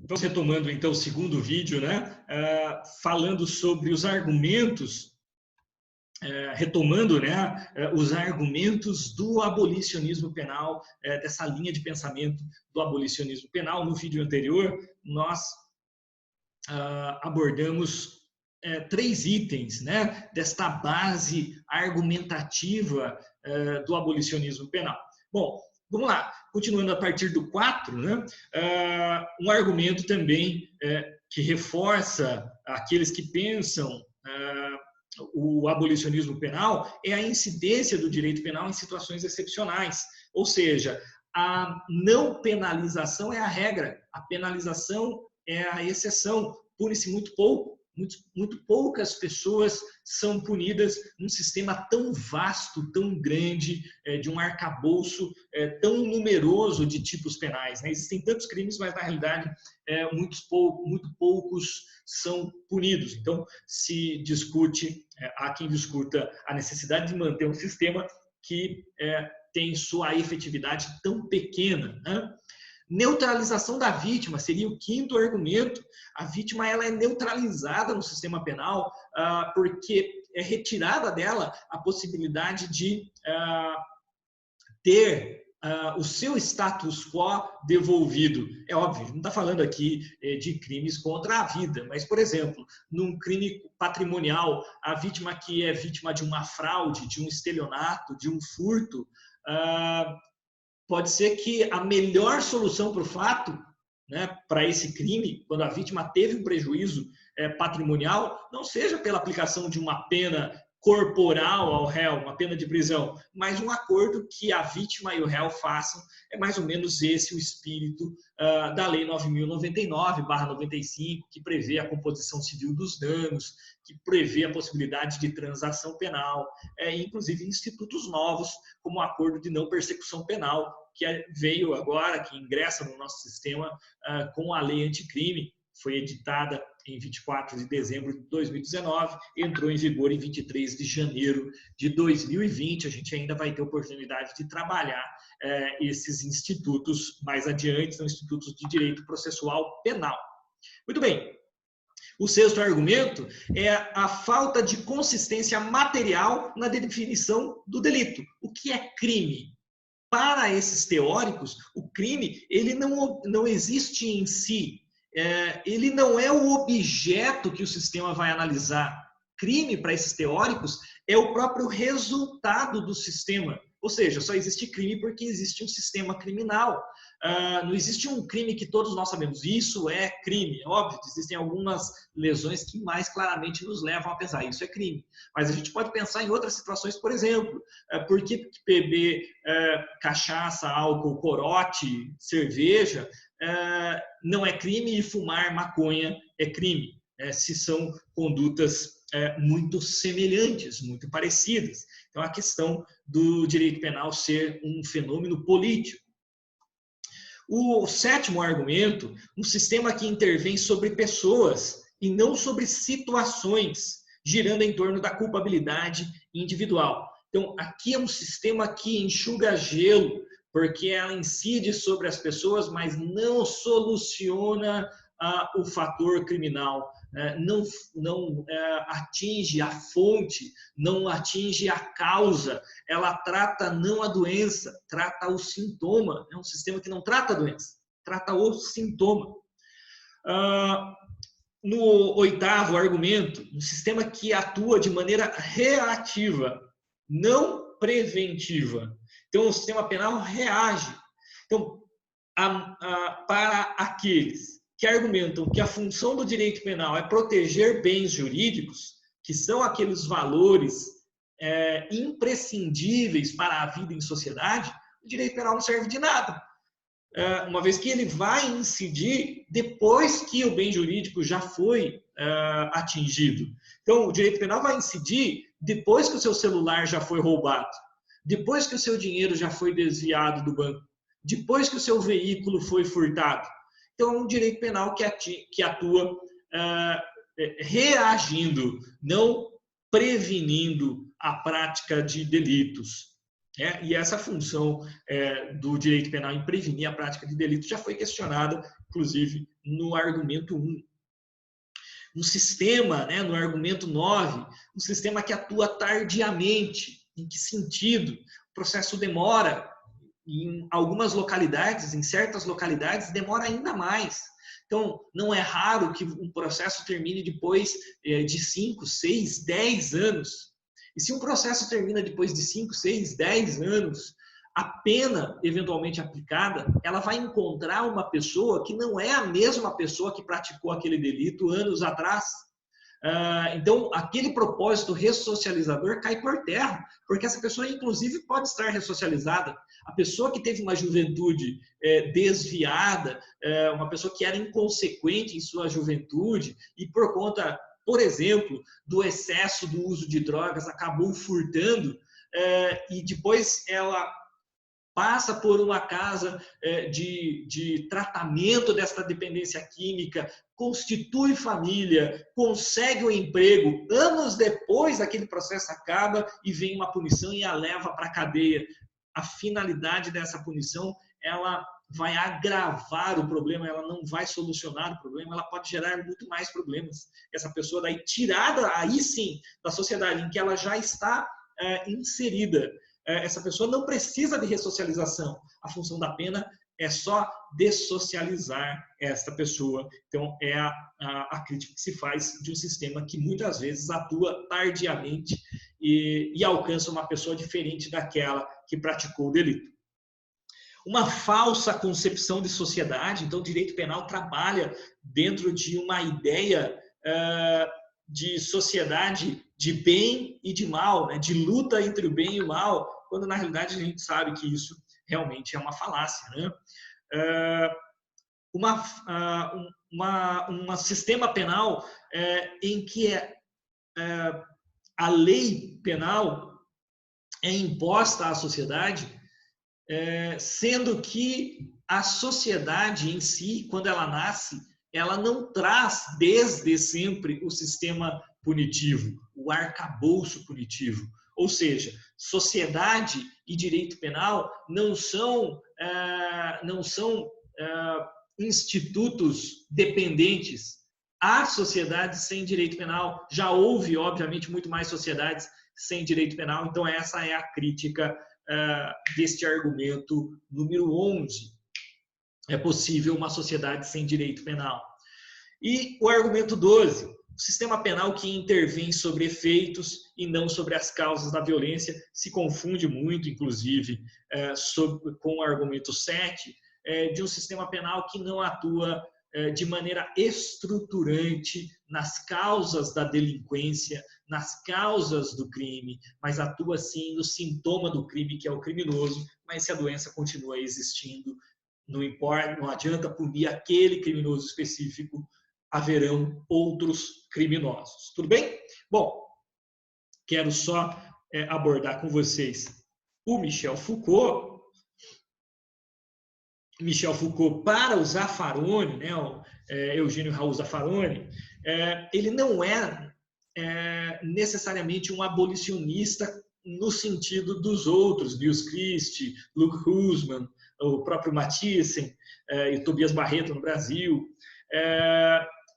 Vamos retomando, então, o segundo vídeo, né? Falando sobre os argumentos, retomando, né, os argumentos do abolicionismo penal, dessa linha de pensamento do abolicionismo penal. No vídeo anterior, nós abordamos 3 itens, né, desta base argumentativa do abolicionismo penal. Bom, vamos lá, continuando a partir do 4, né, um argumento também que reforça aqueles que pensam o abolicionismo penal é a incidência do direito penal em situações excepcionais, ou seja, a não penalização é a regra, a penalização é a exceção, pune-se muito pouco. Muito poucas pessoas são punidas num sistema tão vasto, tão grande, de um arcabouço tão numeroso de tipos penais, né? Existem tantos crimes, mas na realidade muito poucos são punidos. Então, se discute, há quem discuta a necessidade de manter um sistema que tem sua efetividade tão pequena, né? Neutralização da vítima seria o 5º argumento. A vítima ela é neutralizada no sistema penal porque é retirada dela a possibilidade de ter o seu status quo devolvido. É óbvio, não está falando aqui de crimes contra a vida, mas, por exemplo, num crime patrimonial, a vítima que é vítima de uma fraude, de um estelionato, de um furto, pode ser que a melhor solução para o fato, né, para esse crime, quando a vítima teve um prejuízo patrimonial, não seja pela aplicação de uma pena corporal ao réu, uma pena de prisão, mas um acordo que a vítima e o réu façam. É mais ou menos esse o espírito da Lei 9.099/95, que prevê a composição civil dos danos, que prevê a possibilidade de transação penal, inclusive institutos novos, como o acordo de não persecução penal, que veio agora, que ingressa no nosso sistema com a lei anticrime, foi editada em 24 de dezembro de 2019, entrou em vigor em 23 de janeiro de 2020. A gente ainda vai ter oportunidade de trabalhar esses institutos mais adiante, são institutos de direito processual penal. Muito bem. O 6º argumento é a falta de consistência material na definição do delito. O que é crime? Para esses teóricos, o crime ele não existe em si. Ele não é o objeto que o sistema vai analisar. Crime, para esses teóricos, é o próprio resultado do sistema. Ou seja, só existe crime porque existe um sistema criminal. Não existe um crime que todos nós sabemos. Isso é crime. Óbvio, existem algumas lesões que mais claramente nos levam a pensar isso é crime. Mas a gente pode pensar em outras situações, por exemplo, por que beber cachaça, álcool, corote, cerveja não é crime e fumar maconha é crime, se são condutas muito semelhantes, muito parecidas. Então, a questão do direito penal ser um fenômeno político. O 7º argumento, um sistema que intervém sobre pessoas e não sobre situações, girando em torno da culpabilidade individual. Então, aqui é um sistema que enxuga gelo, porque ela incide sobre as pessoas, mas não soluciona o fator criminal, não atinge a fonte, não atinge a causa, ela trata não a doença, trata o sintoma. É um sistema que não trata a doença, trata o sintoma. No 8º argumento, um sistema que atua de maneira reativa, não preventiva. Então, o sistema penal reage. Então, para aqueles que argumentam que a função do direito penal é proteger bens jurídicos, que são aqueles valores imprescindíveis para a vida em sociedade, o direito penal não serve de nada. Uma vez que ele vai incidir depois que o bem jurídico já foi atingido. Então, o direito penal vai incidir depois que o seu celular já foi roubado, depois que o seu dinheiro já foi desviado do banco, depois que o seu veículo foi furtado. Então, é um direito penal que atua reagindo, não prevenindo a prática de delitos. E essa função do direito penal em prevenir a prática de delitos já foi questionada inclusive, no argumento 1. Um sistema, né, no argumento 9, um sistema que atua tardiamente. Em que sentido? O processo demora, em algumas localidades, em certas localidades, demora ainda mais. Então, não é raro que um processo termine depois de 5, 6, 10 anos. E se um processo termina depois de 5, 6, 10 anos, a pena eventualmente aplicada, ela vai encontrar uma pessoa que não é a mesma pessoa que praticou aquele delito anos atrás. Então, aquele propósito ressocializador cai por terra, porque essa pessoa, inclusive, pode estar ressocializada. A pessoa que teve uma juventude desviada, uma pessoa que era inconsequente em sua juventude e por conta, por exemplo, do excesso do uso de drogas, acabou furtando e depois ela passa por uma casa de tratamento desta dependência química, constitui família, consegue um emprego, anos depois aquele processo acaba e vem uma punição e a leva para a cadeia. A finalidade dessa punição, ela vai agravar o problema, ela não vai solucionar o problema, ela pode gerar muito mais problemas. Essa pessoa daí tirada, aí sim, da sociedade em que ela já está inserida, essa pessoa não precisa de ressocialização. A função da pena é só dessocializar esta pessoa. Então, é a crítica que se faz de um sistema que muitas vezes atua tardiamente e alcança uma pessoa diferente daquela que praticou o delito. Uma falsa concepção de sociedade. Então, o direito penal trabalha dentro de uma ideia de sociedade de bem e de mal, né? De luta entre o bem e o mal, quando na realidade a gente sabe que isso realmente é uma falácia, né? Um sistema penal em que a lei penal é imposta à sociedade, sendo que a sociedade em si, quando ela nasce, ela não traz desde sempre o sistema punitivo, o arcabouço punitivo. Ou seja, sociedade e direito penal não são institutos dependentes. Há sociedades sem direito penal, já houve, obviamente, muito mais sociedades sem direito penal, então essa é a crítica deste argumento número 11. É possível uma sociedade sem direito penal. E o argumento 12, o sistema penal que intervém sobre efeitos e não sobre as causas da violência, se confunde muito, inclusive, com o argumento 7, de um sistema penal que não atua de maneira estruturante nas causas da delinquência, nas causas do crime, mas atua sim no sintoma do crime, que é o criminoso, mas se a doença continua existindo, não importa, não adianta punir aquele criminoso específico, haverão outros criminosos. Tudo bem? Bom, quero só abordar com vocês o Michel Foucault. Michel Foucault, para o Zaffaroni, né, o Eugênio Raul Zaffaroni, ele não é necessariamente um abolicionista no sentido dos outros, Lewis Christie, Luke Hussmann, o próprio Mathiesen e Tobias Barreto no Brasil,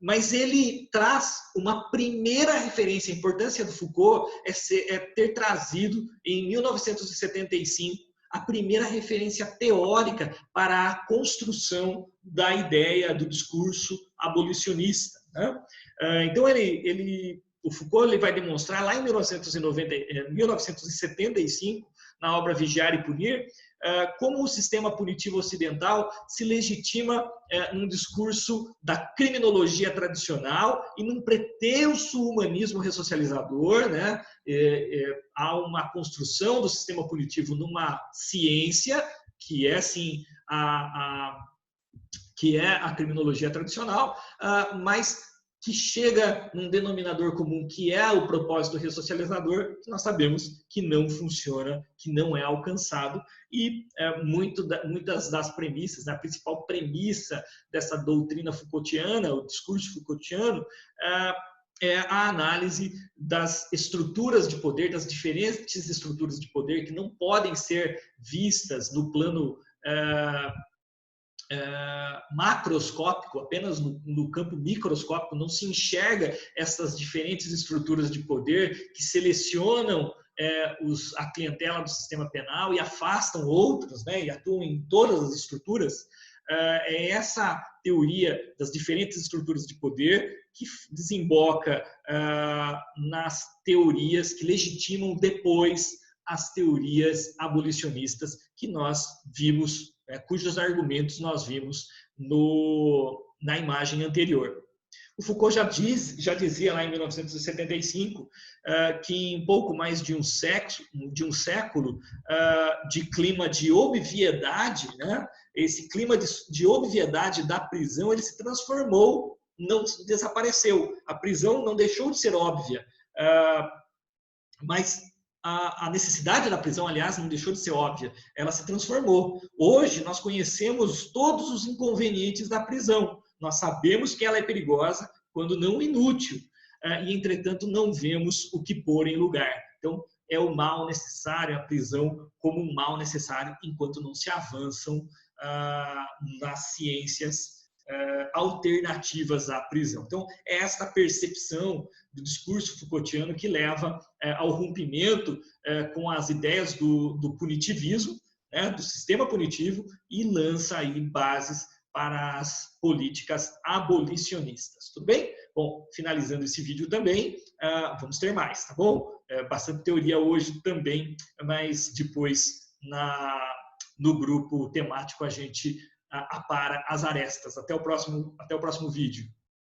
mas ele traz uma primeira referência. A importância do Foucault é ter trazido, em 1975, a primeira referência teórica para a construção da ideia do discurso abolicionista, né? Então, o Foucault ele vai demonstrar lá em 1975, na obra Vigiar e Punir, como o sistema punitivo ocidental se legitima num discurso da criminologia tradicional e num pretenso humanismo ressocializador, né? Há uma construção do sistema punitivo numa ciência que é, sim, que é a criminologia tradicional, mas que chega num denominador comum, que é o propósito ressocializador, que nós sabemos que não funciona, que não é alcançado, e muitas das premissas, a principal premissa dessa doutrina Foucaultiana, o discurso Foucaultiano, é a análise das estruturas de poder, das diferentes estruturas de poder que não podem ser vistas no plano macroscópico, apenas no campo microscópico, não se enxerga essas diferentes estruturas de poder que selecionam a clientela do sistema penal e afastam outros, né, e atuam em todas as estruturas. É essa teoria das diferentes estruturas de poder que desemboca nas teorias que legitimam depois as teorias abolicionistas que nós vimos, cujos argumentos nós vimos na imagem anterior. O Foucault já dizia lá em 1975 que em pouco mais de um século de clima de obviedade, né, esse clima de obviedade da prisão, ele se transformou, não desapareceu. A prisão não deixou de ser óbvia, mas a necessidade da prisão, aliás, não deixou de ser óbvia, ela se transformou. Hoje, nós conhecemos todos os inconvenientes da prisão. Nós sabemos que ela é perigosa, quando não inútil, e, entretanto, não vemos o que pôr em lugar. Então, é o mal necessário, a prisão como um mal necessário, enquanto não se avançam nas ciências alternativas à prisão. Então, é esta percepção do discurso Foucaultiano que leva ao rompimento com as ideias do punitivismo, né, do sistema punitivo, e lança aí bases para as políticas abolicionistas. Tudo bem? Bom, finalizando esse vídeo também, vamos ter mais, tá bom? Bastante teoria hoje também, mas depois no grupo temático a gente apara as arestas. Até o próximo vídeo.